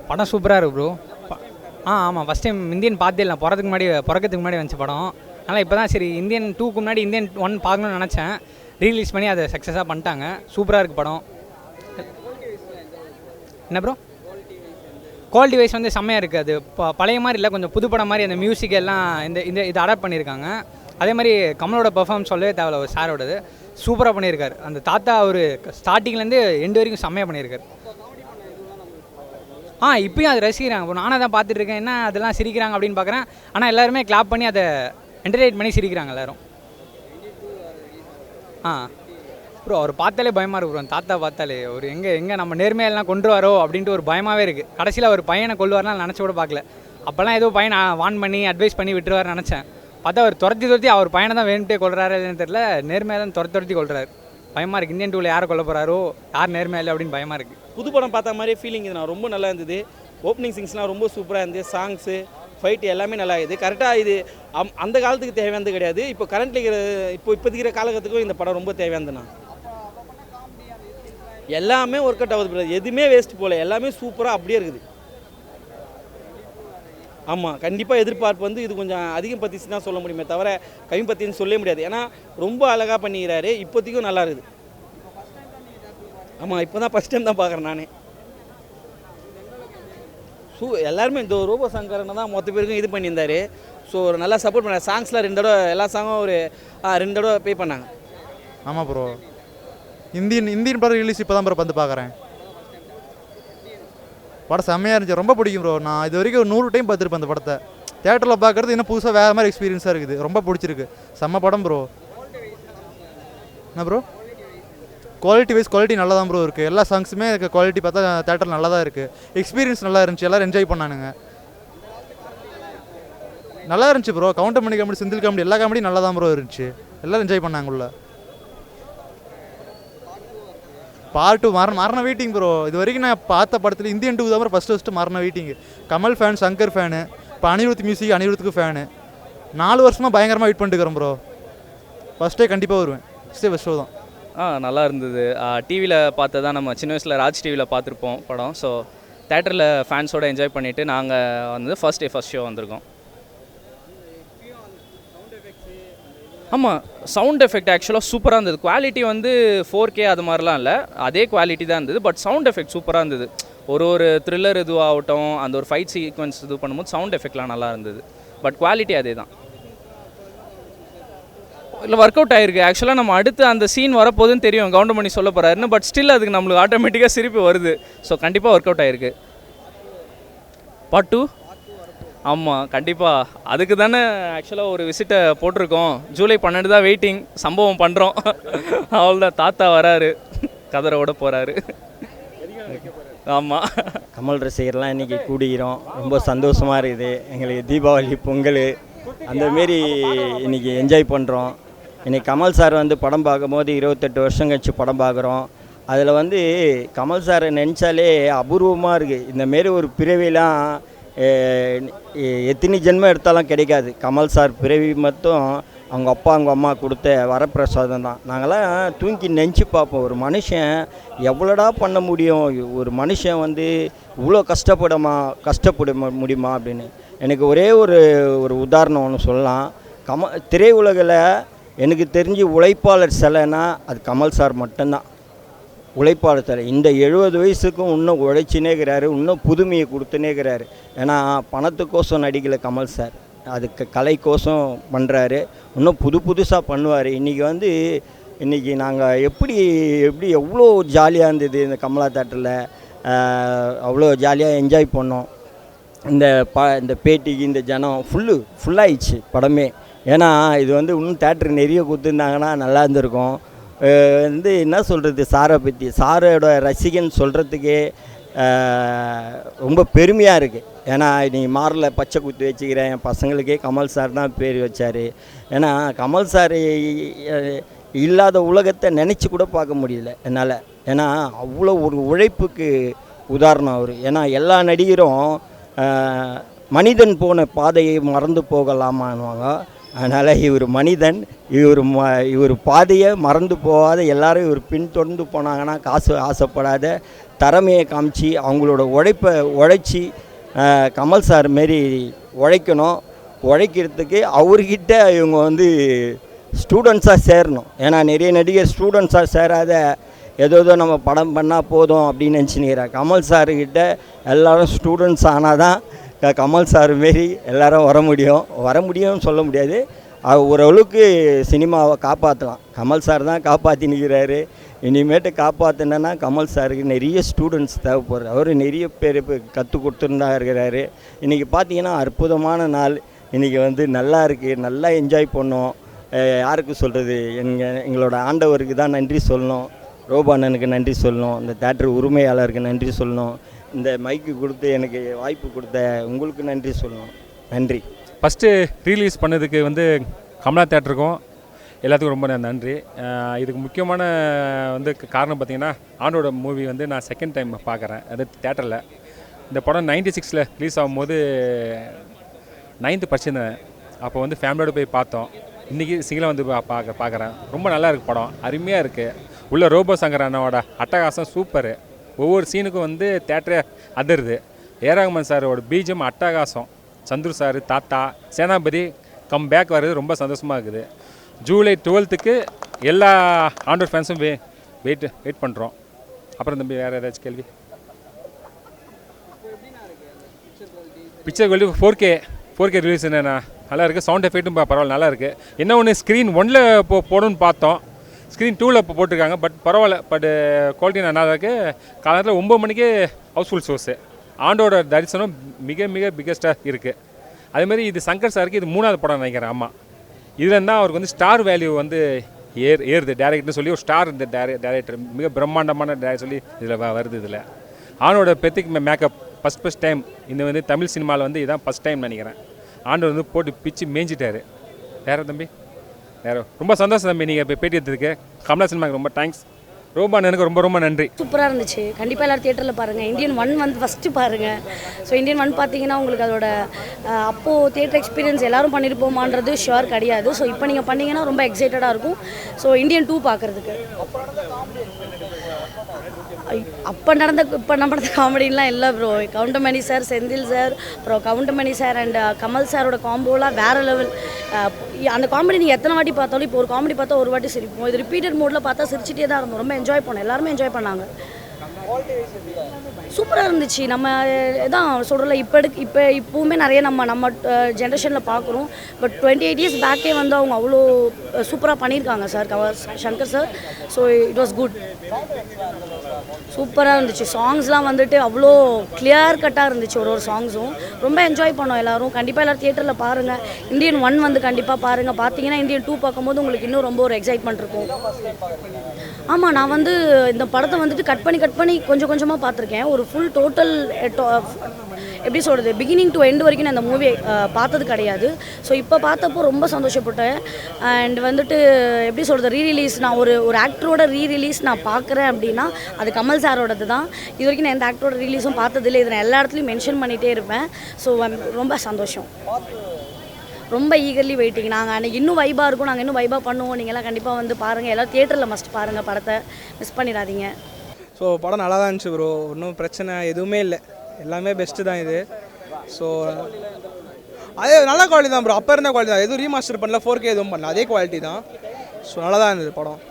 படம் சூப்பராக இருக்குது ப்ரோ. ஆமாம், ஃபஸ்ட் டைம் இந்தியன் பார்த்தே இல்லை. பிறக்கிறதுக்கு முன்னாடி வந்துச்சு படம். அதனால் இப்போ தான் சரி இந்தியன் 2க்கு முன்னாடி இந்தியன் 1 பார்க்கணும்னு நினச்சேன். ரீலீஸ் பண்ணி அதை சக்ஸஸாக பண்ணிட்டாங்க. சூப்பராக இருக்குது படம். என்ன ப்ரோ? குவாலிட்டி வைஸ் வந்து செம்மையாக இருக்குது. அது பழைய மாதிரி இல்லை, கொஞ்சம் புது படம் மாதிரி. அந்த மியூசிக் எல்லாம் இது அடாப்ட் பண்ணியிருக்காங்க. அதே மாதிரி கமலோட பெர்ஃபார்மன்ஸ் சொல்லவே தேவையில்ல. ஒரு சாரோடது சூப்பராக பண்ணியிருக்காரு. அந்த தாத்தா ஒரு ஸ்டார்டிங்லேருந்து எண்டு வரைக்கும் செம்மையாக பண்ணியிருக்காரு. இப்பயும் அது ரசிக்கிறாங்க. இப்போ நானும் தான் பார்த்துட்டு இருக்கேன். என்ன அதெல்லாம் சிரிக்கிறாங்க அப்படின்னு பார்க்குறேன். ஆனால் எல்லாருமே கிளாப் பண்ணி அதை என்டர்டெயின் பண்ணி சிரிக்கிறாங்க எல்லோரும். ப்ரோ அவர் பார்த்தாலே பயமாக இருக்கு ப்ரோ. தாத்தா பார்த்தாலே ஒரு எங்கே நம்ம நேர்மையெல்லாம் கொண்டு வரோ அப்படின்ட்டு ஒரு பயமாகவே இருக்குது. கடைசியில் ஒரு பையனை கொள்ளுவார்னா நினச்சி கூட பார்க்கல. அப்போல்லாம் ஏதோ பையனை வான் பண்ணி அட்வைஸ் பண்ணி விட்டுருவார்னு நினச்சேன். பார்த்தா அவர் துரத்தி அவர் பையனை தான் வேணுட்டே கொள்கிறாரு இல்லைன்னு தெரியல. நேர்மையாக தான் துரத்தி கொள்கிறாரு. பயமாக இருக்குது. இந்தியன் 2ல் யாரை கொல்ல போகிறாரோ, யார் நேர்மையாக இல்லை அப்படின்னு பயமாக இருக்குது. புது படம் பார்த்த மாதிரி ஃபீலிங் இது. ரொம்ப நல்லா இருந்தது. ஓப்பனிங் சீன்ஸ்லாம் ரொம்ப சூப்பராக இருந்தது. சாங்ஸு, ஃபைட்டு எல்லாமே நல்லா இருக்குது. கரெக்டாக இது அந்த காலத்துக்கு தேவையானது கிடையாது. இப்போ கரண்ட்ல இப்போதைக்கிற காலகட்டத்துக்கும் இந்த படம் ரொம்ப தேவையானதுண்ணா. எல்லாமே ஒர்க் அவுட் ஆகுது. எதுவுமே வேஸ்ட் போகல. எல்லாமே சூப்பராக அப்படியே இருக்குது. ஆமாம், கண்டிப்பாக எதிர்பார்ப்பு வந்து இது கொஞ்சம் அதிகம் பற்றிச்சு தான் சொல்ல முடியுமே தவிர கம்மி பற்றின்னு சொல்ல முடியாது. ஏன்னா ரொம்ப அழகாக பண்ணிக்கிறாரு. இப்போதைக்கும் நல்லா இருக்குது. ஆமாம், இப்போ தான் ஃபஸ்ட் டைம் தான் பார்க்குறேன் நானே. எல்லாருமே இந்த ரோபோ சங்கரனை தான் மொத்த பேருக்கும் இது பண்ணியிருந்தார். ஸோ ஒரு நல்லா சப்போர்ட் பண்ணார். சாங்ஸ்லாம் 2 தடவை எல்லா சாங்கும் ஒரு 2 தடவை பே பண்ணாங்க. ஆமாம் ப்ரோ. இந்தியன் படம் ரிலீஸ் இப்போ தான் ப்ரோ வந்து பார்க்குறேன். படம் செம்மையாக இருந்துச்சு. ரொம்ப பிடிக்கும் ப்ரோ. நான் இது வரைக்கும் ஒரு 100 டைம் பார்த்துருப்பேன் அந்த படத்தை. தேட்டரில் பார்க்குறது இன்னும் புதுசாக வேறு மாதிரி எக்ஸ்பீரியன்ஸாக இருக்குது. ரொம்ப பிடிச்சிருக்கு. செம்ம படம் ப்ரோ. என்ன ப்ரோ? குவாலிட்டி நல்லா தான் ப்ரோ இருக்குது. எல்லா சாங்ஸுமே குவாலிட்டி பார்த்தா தேட்டரில் நல்லா தான் இருக்குது. எக்ஸ்பீரியன்ஸ் நல்லா இருந்துச்சு. எல்லோரும் என்ஜாய் பண்ணானுங்க. நல்லா இருந்துச்சு bro. Goundamani comedy, Senthil comedy, எல்லா காமெடியும் நல்லா தான் ப்ரோ இருந்துச்சு. எல்லோரும் என்ஜாய் பண்ணாங்க உள்ள. பார்ட் 2 மரண வெயிட்டிங் ப்ரோ. இது வரைக்கும் நான் பார்த்த படத்தில் இந்தியன் 2 தான் ப்ரோ ஃபஸ்ட்டு மரண waiting. Kamal fan, Shankar fan, இப்போ அனிருத் மியூசிக், அனிருத்துக்கு ஃபேனு. 4 வருஷமாக பயங்கரமாக வெயிட் பண்ணிட்டுக்கிறேன் ப்ரோ. ஃபஸ்ட்டே கண்டிப்பாக வருவேன். ஃபஸ்ட் ஷோ தான். நல்லா இருந்தது. டிவியில் பார்த்தது தான். நம்ம சின்ன வயசில் ராஜ் டிவியில் பார்த்துருப்போம் படம். ஸோ தேட்டரில் ஃபேன்ஸோடு என்ஜாய் பண்ணிவிட்டு நாங்கள் வந்து ஃபர்ஸ்ட் ஷோ வந்திருக்கோம். ஆமாம், சவுண்ட் எஃபெக்ட் ஆக்சுவலாக சூப்பராக இருந்தது. குவாலிட்டி வந்து 4K அது மாதிரிலாம் இல்லை, அதே குவாலிட்டி தான் இருந்தது. பட் சவுண்ட் எஃபெக்ட் சூப்பராக இருந்தது. ஒரு த்ரில்லர் இதுவாகட்டும், அந்த ஒரு ஃபைட் சீக்வன்ஸ் இது பண்ணும்போது சவுண்ட் எஃபெக்ட்லாம் நல்லா இருந்தது. பட் குவாலிட்டி அதே தான். இல்லை, ஒர்க் அவுட் ஆகிருக்கு. ஆக்சுவலாக நம்ம அடுத்து அந்த சீன் வரப்போதுன்னு தெரியும், கவுண்டமணி சொல்ல போகிறாருன்னு. பட் ஸ்டில் அதுக்கு நம்மளுக்கு ஆட்டோமேட்டிக்காக சிரிப்பு வருது. ஸோ கண்டிப்பாக ஒர்க் அவுட் ஆகிருக்கு. பார்ட் 2 ஆமாம், கண்டிப்பாக. அதுக்கு தானே ஆக்சுவலாக ஒரு விசிட்டை போட்டிருக்கோம். ஜூலை 12 தான் வெயிட்டிங். சம்பவம் பண்ணுறோம். அவ்வளோதான். தாத்தா வராரு, கதரோட போகிறாரு. ஆமாம், கமல் ரசிகர்லாம் இன்றைக்கி கூடுகிறோம். ரொம்ப சந்தோஷமாக இருக்குது. எங்களுக்கு தீபாவளி, பொங்கல் அந்தமாரி இன்றைக்கி என்ஜாய் பண்ணுறோம். இன்றைக்கி கமல் சார் வந்து படம் பார்க்கும்போது 28 வருஷம் கழிச்சு படம் பார்க்குறோம். அதில் வந்து கமல் சாரை நினச்சாலே அபூர்வமாக இருக்குது. இந்தமாரி ஒரு பிறவிலாம் எத்தனை ஜென்மம் எடுத்தாலும் கிடைக்காது. கமல் சார் பிறவி மட்டும் அவங்க அப்பா அவங்க அம்மா கொடுத்த வரப்பிரசாதம் தான். நாங்களாம் தூங்கி நெஞ்சு பார்ப்போம், ஒரு மனுஷன் எவ்வளோடா பண்ண முடியும், ஒரு மனுஷன் வந்து இவ்வளோ கஷ்டப்பட முடியுமா அப்படின்னு. எனக்கு ஒரே ஒரு உதாரணம் ஒன்று சொல்லலாம். திரையுலகில் எனக்கு தெரிஞ்சு உழைப்பாளர் சிலைன்னா அது கமல் சார் மட்டும்தான். உழைப்பாளர் சிலை. இந்த 70 வயசுக்கும் இன்னும் உழைச்சினேக்கிறாரு, இன்னும் புதுமையை கொடுத்துனேக்கிறாரு. ஏன்னா பணத்துக்கோசம் நடிக்கலை கமல் சார், அதுக்கு கலைக்கோசம் பண்ணுறாரு. இன்னும் புதுசாக பண்ணுவார். இன்றைக்கி நாங்கள் எப்படி எவ்வளோ ஜாலியாக இருந்தது இந்த கமலா தேட்டரில். அவ்வளோ ஜாலியாக என்ஜாய் பண்ணோம். இந்த பேட்டிக்கு இந்த ஜனம் ஃபுல்லாகிடுச்சு படமே. ஏன்னா இது வந்து இன்னும் தேட்டர் நிறைய கொடுத்துருந்தாங்கன்னா நல்லா இருந்திருக்கும். என்ன சொல்கிறது, சாரை பற்றி, சாரோட ரசிகன் சொல்கிறதுக்கே ரொம்ப பெருமையாக இருக்குது. ஏன்னா நீ மாரில் பச்சை குத்து வச்சுக்கிறேன், என் பசங்களுக்கே கமல் சார் தான் பேர் வச்சார். ஏன்னா கமல் சார் இல்லாத உலகத்தை நினச்சி கூட பார்க்க முடியல என்னால். ஏன்னா அவ்வளோ ஒரு உழைப்புக்கு உதாரணம் அவர். ஏன்னா எல்லா நடிகரும் மனிதன் போன பாதையை மறந்து போகலாமான்னுவாங்க. அதனால் இவர் மனிதன், இவர் பாதையை மறந்து போகாத எல்லாரும் இவர் பின்தொடர்ந்து போனாங்கன்னா காசு ஆசைப்படாத திறமையை காமிச்சு அவங்களோட உழைச்சி கமல் சார் மாரி உழைக்கணும். உழைக்கிறதுக்கு அவர்கிட்ட இவங்க வந்து ஸ்டூடெண்ட்ஸாக சேரணும். ஏன்னா நிறைய நடிகர் ஸ்டூடெண்ட்ஸாக சேராத ஏதோ நம்ம படம் பண்ணால் போதும் அப்படின்னு நினச்சினுக்கிறேன். கமல் சார்கிட்ட எல்லோரும் ஸ்டூடெண்ட்ஸ் ஆனால் தான் கமல் சார் மாரி எல்லோரும் வர முடியும்னு சொல்ல முடியாது. ஓரளவுக்கு சினிமாவை காப்பாற்றலாம். கமல் சார் தான் காப்பாற்றி நிற்கிறாரு. இனிமேட்டு காப்பாற்றினா கமல் சாருக்கு நிறைய ஸ்டூடெண்ட்ஸ் தேவைப்படுறாரு. அவர் நிறைய பேர் இப்போ கற்றுக் கொடுத்துருந்தா இருக்கிறாரு. இன்றைக்கி பார்த்தீங்கன்னா அற்புதமான நாள். இன்றைக்கி வந்து நல்லா இருக்குது, நல்லா என்ஜாய் பண்ணோம். யாருக்கு சொல்கிறது, எங்களோட ஆண்டவருக்கு தான் நன்றி சொல்லணும், ரோபானனுக்கு நன்றி சொல்லணும், இந்த தேட்டர் உரிமையாளருக்கு நன்றி சொல்லணும், இந்த மைக்கு கொடுத்து எனக்கு வாய்ப்பு கொடுத்த உங்களுக்கு நன்றி சொல்லணும். நன்றி. ஃபஸ்ட்டு ரீலீஸ் பண்ணதுக்கு வந்து கமலா தேட்டருக்கும் எல்லாத்துக்கும் ரொம்ப நன்றி. இதுக்கு முக்கியமான வந்து காரணம் பார்த்திங்கன்னா ஆண்டோட மூவி வந்து நான் செகண்ட் டைம் பார்க்குறேன். அது தேட்டரில். இந்த படம் 96 ரிலீஸ் ஆகும்போது 9th படிச்சிருந்தேன். அப்போ வந்து ஃபேமிலியோடு போய் பார்த்தோம். இன்றைக்கி சிங்கிளாக வந்து பார்க்குறேன். ரொம்ப நல்லா இருக்குது படம், அருமையாக இருக்குது. உள்ள ரோபோ சங்கர் அண்ணாவோட அட்டகாசம் சூப்பரு. ஒவ்வொரு சீனுக்கும் வந்து தேட்டரே அதிருது. ஏராகமன் சாரோட பீஜம் அட்டகாசம். சந்துரு சார், தாத்தா, சேனாபதி கம் பேக் வர்றது ரொம்ப சந்தோஷமாக இருக்குது. ஜூலை 12க்கு எல்லா ஆண்டோர் ஃபேன்ஸும் வெயிட் பண்ணுறோம். அப்புறம் தம்பி வேறு ஏதாச்சும் கேள்வி? பிக்சர் குவாலிட்டி 4K ரிலீஸ் என்னண்ணா நல்லா இருக்குது. சவுண்ட் எஃபெக்ட்டும் பரவாயில்ல, நல்லா இருக்குது. என்ன ஒன்று ஸ்க்ரீன் 1ல் போடணும்னு பார்த்தோம், ஸ்க்ரீன் 2ல் இப்போ போட்டிருக்காங்க. பட் பரவாயில்ல, குவாலிட்டி நல்லா இருக்குது. காலத்தில் 9 மணிக்கு ஹவுஸ்ஃபுல் ஷோஸு. ஆண்டோட தரிசனம் மிக மிக பிக்கஸ்ட்டாக இருக்குது. அதேமாதிரி இது சங்கர் சாருக்கு இது 3வது படம் நினைக்கிறேன். ஆமாம், இதில் இருந்தால் அவருக்கு வந்து ஸ்டார் வேல்யூ வந்து ஏறுது. டேரக்டர்னு சொல்லி ஒரு ஸ்டார் இந்த டேரக்டர் மிக பிரம்மாண்டமான டேரக்டர் சொல்லி இதில் வருது. இதில் ஆண்டோட பெத்திக் மேக்கப் ஃபஸ்ட் டைம் இந்த வந்து தமிழ் சினிமாவில் வந்து இதான் ஃபஸ்ட் டைம் நினைக்கிறேன். ஆண்டவர் வந்து போட்டு பிச்சு மேய்ஞ்சிட்டாரு. வேறு தம்பி வேறு ரொம்ப சந்தோஷம் தம்பி. நீங்கள் இப்போ பேட்டி எடுத்ததுக்கு கமலா சினிமாவுக்கு ரொம்ப தேங்க்ஸ். ரோபான் எனக்கு ரொம்ப நன்றி. சூப்பராக இருந்துச்சு. கண்டிப்பாக எல்லோரும் தியேட்டரில் பாருங்கள். இந்தியன் 1 வந்து ஃபஸ்ட்டு பாருங்கள். ஸோ இந்தியன் 1 பார்த்தீங்கன்னா உங்களுக்கு அதோட அப்போது தியேட்டர் எக்ஸ்பீரியன்ஸ் எல்லோரும் பண்ணியிருப்போமான்றது ஷுவர் கிடையாது. ஸோ இப்போ நீங்கள் பண்ணிங்கன்னா ரொம்ப எக்ஸைட்டடாக இருக்கும். ஸோ இந்தியன் 2 பார்க்குறதுக்கு இப்போ நடந்த காமெடின்லாம் இல்லை bro. Goundamani sir, Senthil sir, அப்புறம் கவுண்டமணி சார் அண்ட் கமல் சாரோட காம்போலாம் வேறு லெவல். அந்த காமெடி நீங்கள் எத்தனை வாட்டி பார்த்தாலும், இப்போ ஒரு காமெடி பார்த்தா ஒரு வாட்டி சிரிப்போம். இது ரிப்பீட்டட் மோடில் பார்த்தா சிரிச்சிட்டே தான் இருந்தோம். ரொம்ப என்ஜாய் பண்ணோம். எல்லாருமே என்ஜாய் பண்ணாங்க. சூப்பராக இருந்துச்சு. நம்ம தான் சொல்கிறல, இப்போவுமே நிறைய நம்ம ஜென்ரேஷனில் பார்க்குறோம். பட் 28 இயர்ஸ் பேக்கே வந்து அவங்க அவ்வளோ சூப்பராக பண்ணியிருக்காங்க sir, Shankar sir. So it was good. சூப்பராக இருந்துச்சு. சாங்ஸ்லாம் வந்துட்டு அவ்வளோ கிளியர் கட்டாக இருந்துச்சு. ஒரு சாங்ஸும் ரொம்ப என்ஜாய் பண்ணோம் எல்லோரும். கண்டிப்பாக எல்லோரும் தியேட்டரில் பாருங்கள். இந்தியன் 1 வந்து கண்டிப்பாக பாருங்கள். பார்த்தீங்கன்னா இந்தியன் 2 பார்க்கும்போது உங்களுக்கு இன்னும் ரொம்ப ஒரு எக்ஸைட்மெண்ட் இருக்கும். ஆமாம், நான் வந்து இந்த படத்தை வந்துட்டு கட் பண்ணி கொஞ்சமாக பார்த்துருக்கேன். ஒரு ஃபுல் டோட்டல் எப்படி சொல்கிறது, பிகினிங் டு எண்ட் வரைக்கும் நான் இந்த மூவி பார்த்தது கிடையாது. ஸோ இப்போ பார்த்தப்போ ரொம்ப சந்தோஷப்பட்டேன். அண்ட் வந்துட்டு எப்படி சொல்கிறது, ரீரிலீஸ் நான் ஒரு ஆக்டரோட ரீரிலீஸ் நான் பார்க்குறேன் அப்படின்னா அது கமல் சாரோடது தான். இது வரைக்கும் நான் எந்த ஆக்டரோட ரிலீஸும் பார்த்ததில்லை. இதை நான் எல்லா இடத்துலையும் மென்ஷன் பண்ணிகிட்டே இருப்பேன். ஸோ ரொம்ப சந்தோஷம். ரொம்ப ஈகர்லி வெயிட்டிங். நாங்கள் அன்றைக்கி இன்னும் வைபாக இருக்கும். நாங்கள் இன்னும் வைபாக பண்ணுவோம். நீங்கள்லாம் கண்டிப்பாக வந்து பாருங்கள். எல்லோரும் தியேட்டரில் மஸ்ட் பாருங்கள். படத்தை மிஸ் பண்ணிடாதீங்க. ஸோ படம் நல்லா தான் இருந்துச்சு ப்ரோ. ஒன்றும் பிரச்சனை எதுவுமே இல்லை. எல்லாமே பெஸ்ட்டு தான் இது. ஸோ அதே நல்ல குவாலிட்டி தான் ப்ரோ. அப்போ இருந்த குவாலிட்டி தான். எதுவும் ரீமாஸ்டர் பண்ணல, 4K எதுவும் பண்ணல, அதே குவாலிட்டி தான். ஸோ நல்லா தான் இருந்தது படம்.